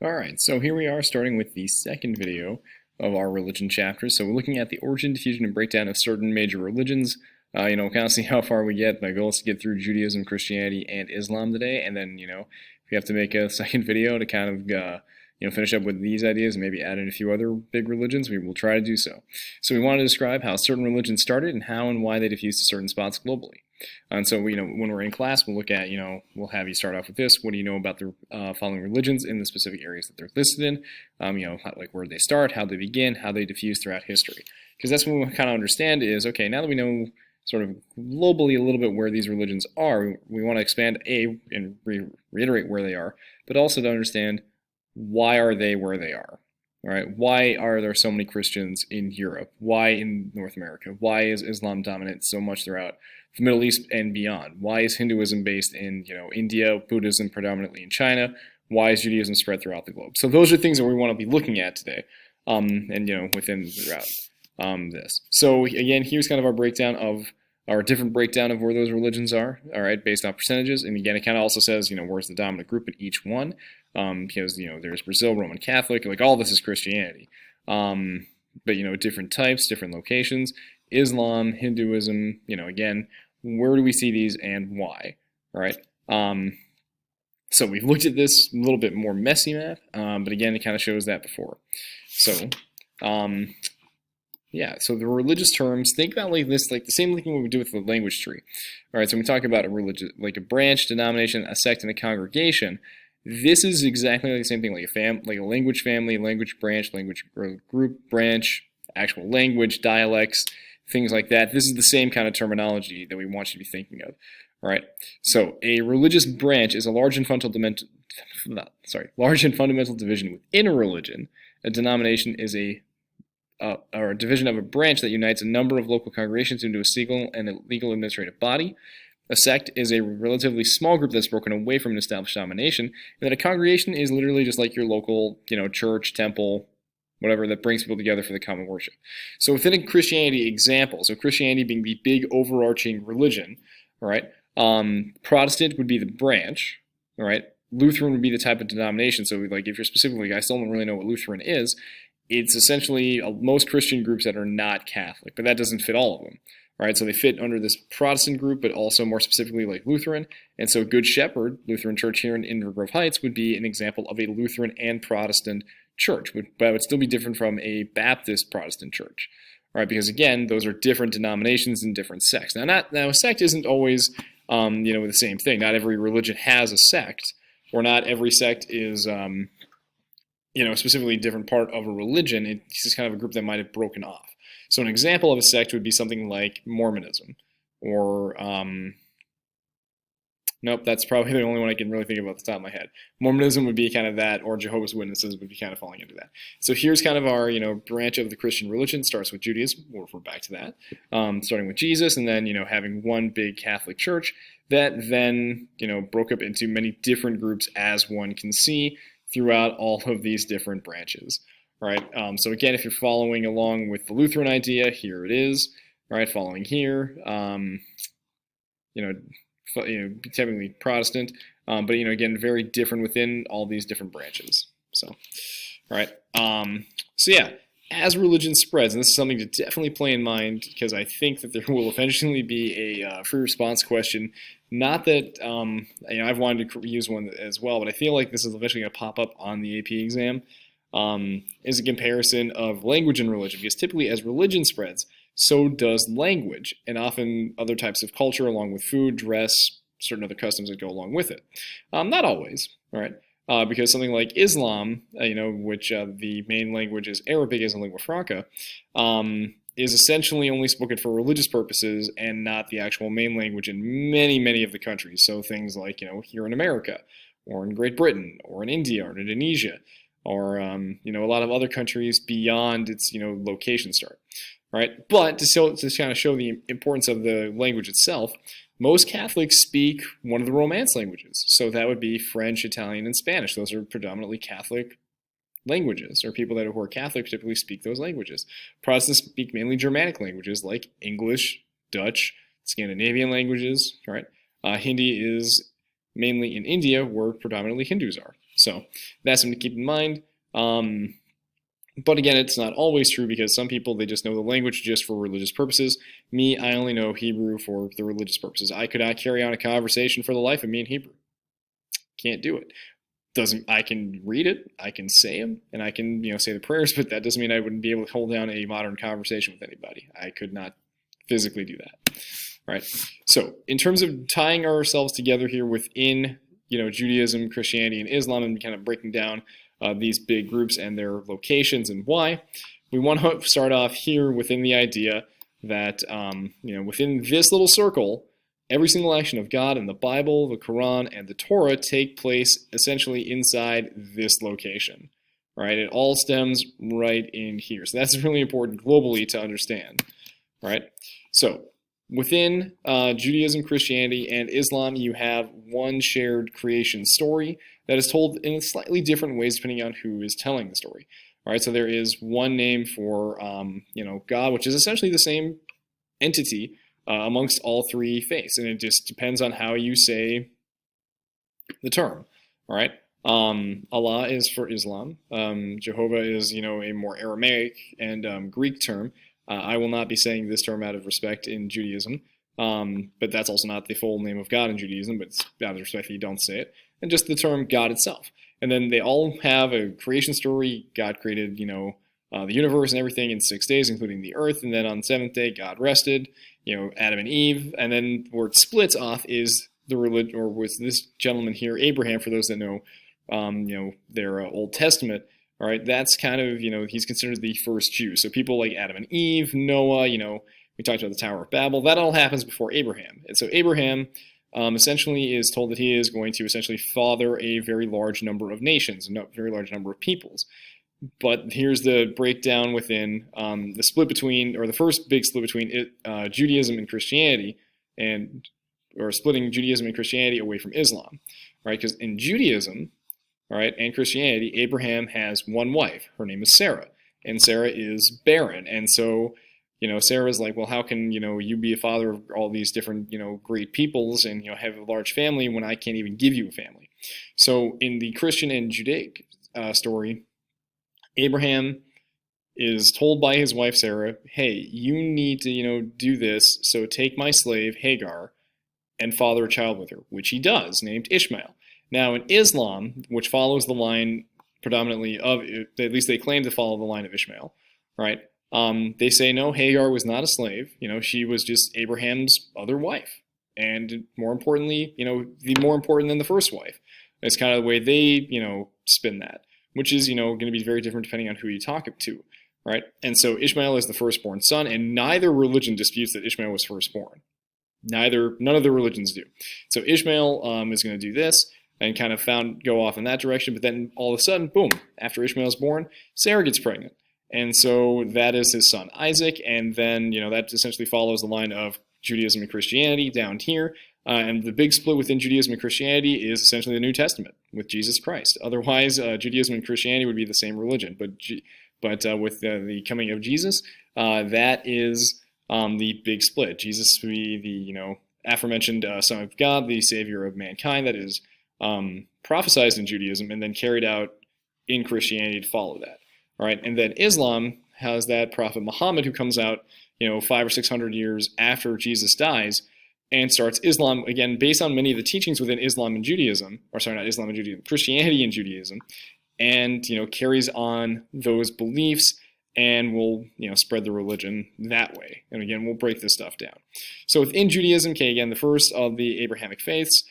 Alright, so here we are starting with the second video of our religion chapter. So we're looking at the origin, diffusion, and breakdown of certain major religions. Kind of see how far we get. My goal is to get through Judaism, Christianity, and Islam today, and then, if we have to make a second video to kind of, finish up with these ideas and maybe add in a few other big religions, we will try to do so. So we want to describe how certain religions started and how and why they diffused to certain spots globally. And so, when we're in class, we'll look at, we'll have you start off with this. What do you know about the following religions in the specific areas that they're listed in? Like where they start, how they begin, how they diffuse throughout history. Because that's what we kind of understand is, okay, now that we know sort of globally a little bit where these religions are, we want to expand, and reiterate where they are, but also to understand why are they where they are. All right, why are there so many Christians in Europe? Why in North America? Why is Islam dominant so much throughout the Middle East and beyond? Why is Hinduism based in India, Buddhism predominantly in China? Why is Judaism spread throughout the globe? So those are things that we want to be looking at today, and within throughout this. So again, here's kind of our breakdown of our different breakdown of where those religions are. All right, based on percentages, and again, it kind of also says where's the dominant group in each one. Because there's Brazil, Roman Catholic, like all this is Christianity, but different types, different locations, Islam, Hinduism, again, where do we see these and why? All right. So we've looked at this a little bit more messy math, but again, it kind of shows that before. So, yeah, so the religious terms, think about like this, like the same thing we do with the language tree. All right, so when we talk about a religious, like a branch, denomination, a sect, and a congregation, this is exactly like the same thing, like a language family, language branch, language group, branch, actual language, dialects, things like that. This is the same kind of terminology that we want you to be thinking of. All right. So a religious branch is a large and fundamental division within a religion. A denomination is or a division of a branch that unites a number of local congregations into a single and a legal administrative body. A sect is a relatively small group that's broken away from an established denomination, and then a congregation is literally just like your local, church, temple, whatever, that brings people together for the common worship. So within a Christianity example, so Christianity being the big overarching religion, all right, Protestant would be the branch, all right, Lutheran would be the type of denomination. So like if you're specifically, I still don't really know what Lutheran is, it's essentially most Christian groups that are not Catholic, but that doesn't fit all of them. Right, so they fit under this Protestant group, but also more specifically like Lutheran. And so Good Shepherd Lutheran Church here in Inver Grove Heights would be an example of a Lutheran and Protestant church, but it would still be different from a Baptist Protestant church. All right, because again, those are different denominations and different sects. Now a sect isn't always, the same thing. Not every religion has a sect, or not every sect is, specifically a different part of a religion. It's just kind of a group that might have broken off. So an example of a sect would be something like Mormonism, or, nope, that's probably the only one I can really think of off the top of my head. Mormonism would be kind of that, or Jehovah's Witnesses would be kind of falling into that. So here's kind of our, branch of the Christian religion. Starts with Judaism. We'll refer back to that. Starting with Jesus, and then, having one big Catholic church that then, broke up into many different groups, as one can see throughout all of these different branches. Right. So again, if you're following along with the Lutheran idea, here it is. Right. Following here, typically Protestant, but again, very different within all these different branches. So, all right. So yeah, as religion spreads, and this is something to definitely play in mind, because I think that there will eventually be a free response question. Not that I've wanted to use one as well, but I feel like this is eventually going to pop up on the AP exam. Is a comparison of language and religion, because typically as religion spreads, so does language, and often other types of culture, along with food, dress, certain other customs that go along with it. Not always, all right, because something like Islam, which the main language is Arabic as a lingua franca, is essentially only spoken for religious purposes and not the actual main language in many, many of the countries. So things like, here in America, or in Great Britain, or in India, or in Indonesia, or a lot of other countries beyond its location start, right? But to kind of show the importance of the language itself, most Catholics speak one of the Romance languages, so that would be French, Italian, and Spanish. Those are predominantly Catholic languages, or people who are Catholic typically speak those languages. Protestants speak mainly Germanic languages like English, Dutch, Scandinavian languages, right? Hindi is mainly in India, where predominantly Hindus are. So that's something to keep in mind. But again, it's not always true because some people, they just know the language just for religious purposes. Me, I only know Hebrew for the religious purposes. I could not carry on a conversation for the life of me in Hebrew. Can't do it. I can read it, I can say them, and I can, say the prayers, but that doesn't mean I wouldn't be able to hold down a modern conversation with anybody. I could not physically do that. Right? So in terms of tying ourselves together here within, Judaism, Christianity, and Islam, and kind of breaking down these big groups and their locations and why, we want to start off here within the idea that, within this little circle, every single action of God in the Bible, the Quran, and the Torah take place essentially inside this location. Right? It all stems right in here. So that's really important globally to understand. Right? So within Judaism, Christianity, and Islam, you have one shared creation story that is told in slightly different ways depending on who is telling the story. All right, so there is one name for God, which is essentially the same entity amongst all three faiths, and it just depends on how you say the term. All right, Allah is for Islam. Jehovah is a more Aramaic and Greek term. I will not be saying this term out of respect in Judaism, but that's also not the full name of God in Judaism, but it's out of respect that you don't say it. And just the term God itself. And then they all have a creation story. God created, the universe and everything in 6 days, including the earth. And then on the seventh day, God rested, Adam and Eve. And then where it splits off is the religion, or with this gentleman here, Abraham, for those that know, their Old Testament. All right, that's kind of, he's considered the first Jew. So people like Adam and Eve, Noah, we talked about the Tower of Babel. That all happens before Abraham. And so Abraham essentially is told that he is going to essentially father a very large number of nations, a very large number of peoples. But here's the breakdown within the split between, or the first big split between Judaism and Christianity, or splitting Judaism and Christianity away from Islam, right? Because in Judaism, all right, and Christianity, Abraham has one wife. Her name is Sarah, and Sarah is barren. And so, Sarah's like, well, how can, you be a father of all these different, great peoples and, have a large family when I can't even give you a family? So in the Christian and Judaic story, Abraham is told by his wife, Sarah, hey, you need to, do this. So take my slave, Hagar, and father a child with her, which he does, named Ishmael. Now, in Islam, which follows the line predominantly of, at least they claim to follow the line of Ishmael, right? They say, no, Hagar was not a slave. She was just Abraham's other wife. And more importantly, more important than the first wife. It's kind of the way they, spin that, which is, going to be very different depending on who you talk to, right? And so Ishmael is the firstborn son, and neither religion disputes that Ishmael was firstborn. None of the religions do. So Ishmael is going to do this and kind of go off in that direction. But then all of a sudden, boom, after Ishmael's born, Sarah gets pregnant. And so that is his son Isaac. And then, that essentially follows the line of Judaism and Christianity down here. And the big split within Judaism and Christianity is essentially the New Testament with Jesus Christ. Otherwise, Judaism and Christianity would be the same religion. But with the coming of Jesus, that is the big split. Jesus would be the, aforementioned Son of God, the Savior of mankind, that is prophesied in Judaism and then carried out in Christianity to follow that. All right, and then Islam has that Prophet Muhammad who comes out, 500 or 600 years after Jesus dies, and starts Islam again based on many of the teachings within Islam and Judaism, or sorry, not Islam and Judaism, Christianity and Judaism, and carries on those beliefs and will spread the religion that way. And again, we'll break this stuff down. So within Judaism, again, the first of the Abrahamic faiths.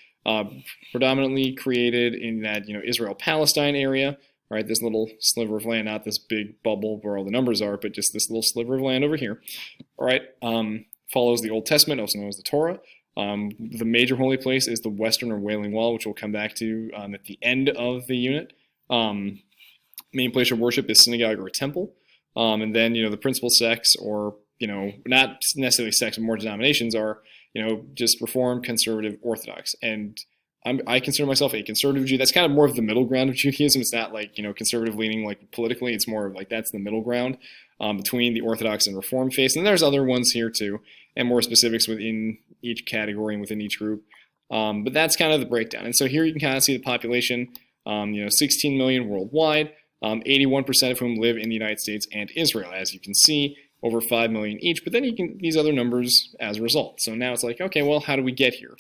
Predominantly created in that Israel-Palestine area, right? This little sliver of land, not this big bubble where all the numbers are, but just this little sliver of land over here. All right, follows the Old Testament, also known as the Torah. The major holy place is the Western or Wailing Wall, which we'll come back to at the end of the unit. Main place of worship is synagogue or temple, and then the principal sects, or not necessarily sects, but more denominations are. Just Reformed, Conservative, Orthodox. And I consider myself a conservative Jew. That's kind of more of the middle ground of Judaism. It's not like, conservative leaning like politically. It's more of like that's the middle ground between the Orthodox and Reformed faiths. And there's other ones here too, and more specifics within each category and within each group. But that's kind of the breakdown. And so here you can kind of see the population 16 million worldwide, 81% of whom live in the United States and Israel, as you can see, over 5 million each. But then you can these other numbers as a result. So now it's like, okay, well, how do we get here?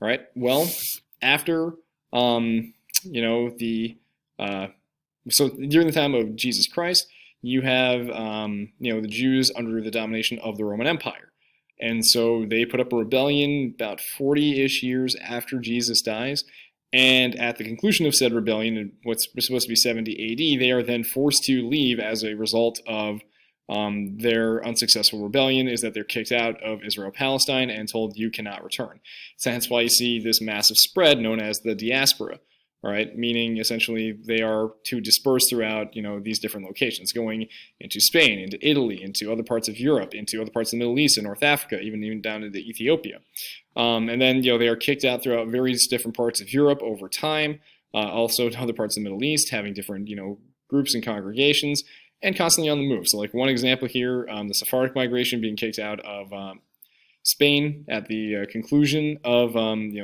All right. Well, after so during the time of Jesus Christ, you have the Jews under the domination of the Roman Empire. And so they put up a rebellion about 40-ish years after Jesus dies. And at the conclusion of said rebellion, in what's supposed to be 70 AD, they are then forced to leave as a result of their unsuccessful rebellion, is that they're kicked out of Israel-Palestine and told you cannot return. So that's why you see this massive spread known as the diaspora. All right, meaning essentially they are to disperse throughout, these different locations, going into Spain, into Italy, into other parts of Europe, into other parts of the Middle East and North Africa, even down into Ethiopia. And then, they are kicked out throughout various different parts of Europe over time, also to other parts of the Middle East, having different, groups and congregations, and constantly on the move. So like one example here, the Sephardic migration being kicked out of Spain at the conclusion of,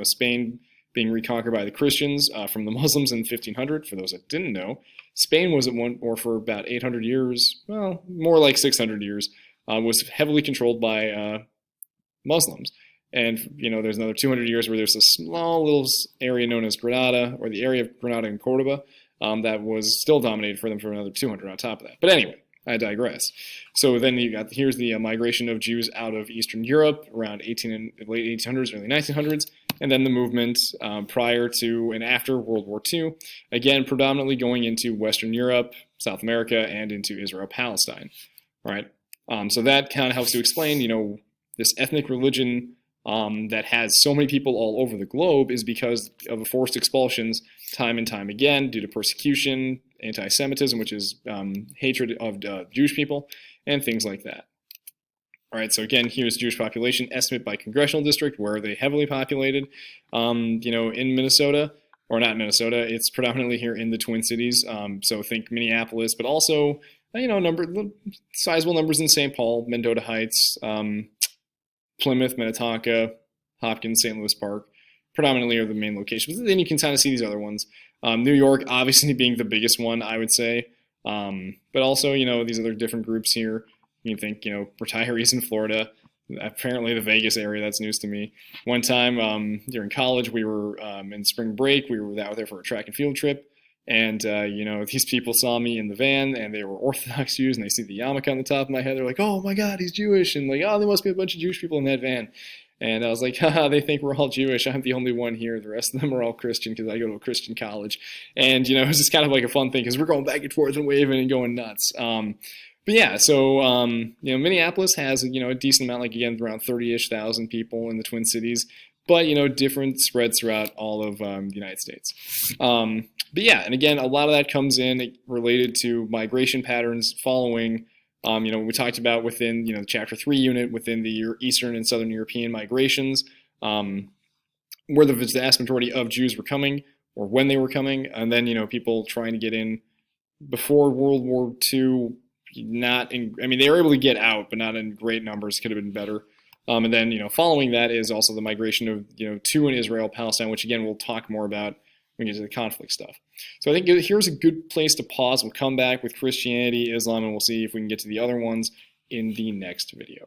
Spain being reconquered by the Christians from the Muslims in 1500. For those that didn't know, Spain was for about 800 years, well, more like 600 years, was heavily controlled by Muslims. And, there's another 200 years where there's a small little area known as Granada, or the area of Granada and Cordoba, that was still dominated for them for another 200 on top of that. But anyway, I digress. So then here's the migration of Jews out of Eastern Europe around late 1800s, early 1900s. And then the movement prior to and after World War II, again, predominantly going into Western Europe, South America, and into Israel-Palestine. All right. So that kind of helps to explain, this ethnic religion that has so many people all over the globe is because of the forced expulsions time and time again due to persecution, anti-Semitism, which is hatred of Jewish people, and things like that. All right, so again, here's Jewish population estimate by congressional district. Where are they heavily populated? In Minnesota, or not Minnesota, it's predominantly here in the Twin Cities. So think Minneapolis, but also, sizable numbers in St. Paul, Mendota Heights, Plymouth, Minnetonka, Hopkins, St. Louis Park, predominantly are the main locations. But then you can kind of see these other ones. New York, obviously being the biggest one, I would say. But also, these other different groups here. You think, retirees in Florida, apparently the Vegas area, that's news to me. One time during college, we were in spring break, we were out there for a track and field trip, and, these people saw me in the van, and they were Orthodox Jews, and they see the yarmulke on the top of my head, they're like, oh my God, he's Jewish, and like, oh, there must be a bunch of Jewish people in that van. And I was like, haha, they think we're all Jewish. I'm the only one here. The rest of them are all Christian because I go to a Christian college. And, it was just kind of like a fun thing because we're going back and forth and waving and going nuts. But yeah, so, Minneapolis has, a decent amount, like again, around 30-ish thousand people in the Twin Cities, but, different spreads throughout all of the United States. But yeah, and again, a lot of that comes in related to migration patterns following, we talked about within, the Chapter 3 unit, within the Eastern and Southern European migrations, where the vast majority of Jews were coming, or when they were coming, and then, people trying to get in before World War II, they were able to get out, but not in great numbers. Could have been better. And then, following that is also the migration of, to and Israel, Palestine, which again, we'll talk more about when we get to the conflict stuff. So I think here's a good place to pause. We'll come back with Christianity, Islam, and we'll see if we can get to the other ones in the next video.